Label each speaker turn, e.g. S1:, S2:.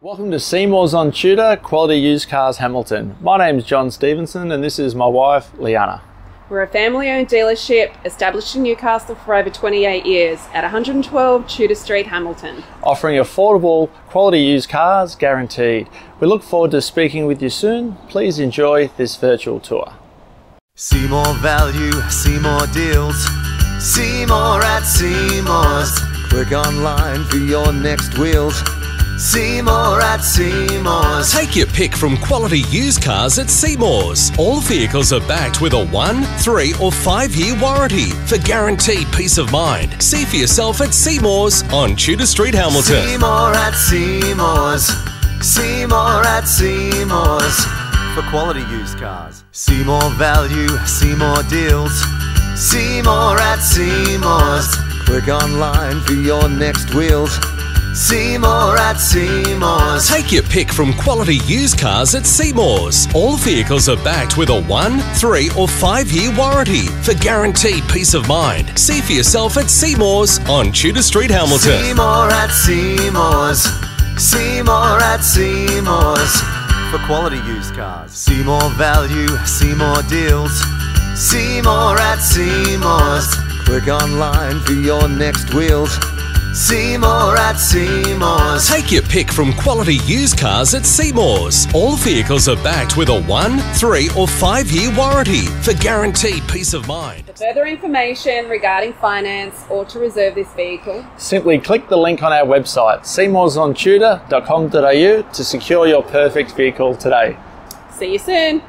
S1: Welcome to Seymour's on Tudor, Quality Used Cars Hamilton. My name's John Stevenson and this is my wife, Leanna.
S2: We're a family-owned dealership established in Newcastle for over 28 years at 112 Tudor Street, Hamilton.
S1: Offering affordable, quality used cars guaranteed. We look forward to speaking with you soon. Please enjoy this virtual tour.
S3: See more value, see more deals. See more at Seymour's. Click online for your next wheels. See more at Seymour's.
S4: Take your pick from quality used cars at Seymour's. All vehicles are backed with a 1, 3 or 5 year warranty for guaranteed peace of mind. See for yourself at Seymour's on Tudor Street, Hamilton.
S3: See more at Seymour's. See more at Seymour's. For quality used cars. See more value, see more deals. See more at Seymour's. Click online for your next wheels. See more at Seymour's.
S4: Take your pick from quality used cars at Seymour's. All vehicles are backed with a 1, 3 or 5 year warranty for guaranteed peace of mind. See for yourself at Seymour's on Tudor Street, Hamilton.
S3: See more at Seymour's. See more at Seymour's. For quality used cars. See more value, see more deals. See more at Seymour's. Click online for your next wheels. See more at Seymour's.
S4: Take your pick from quality used cars at Seymour's. All vehicles are backed with a 1, 3 or 5 year warranty for guaranteed peace of mind.
S2: For further information regarding finance or to reserve this vehicle,
S1: Simply click the link on our website, seymoursontudor.com.au, to secure your perfect vehicle today.
S2: see you soon.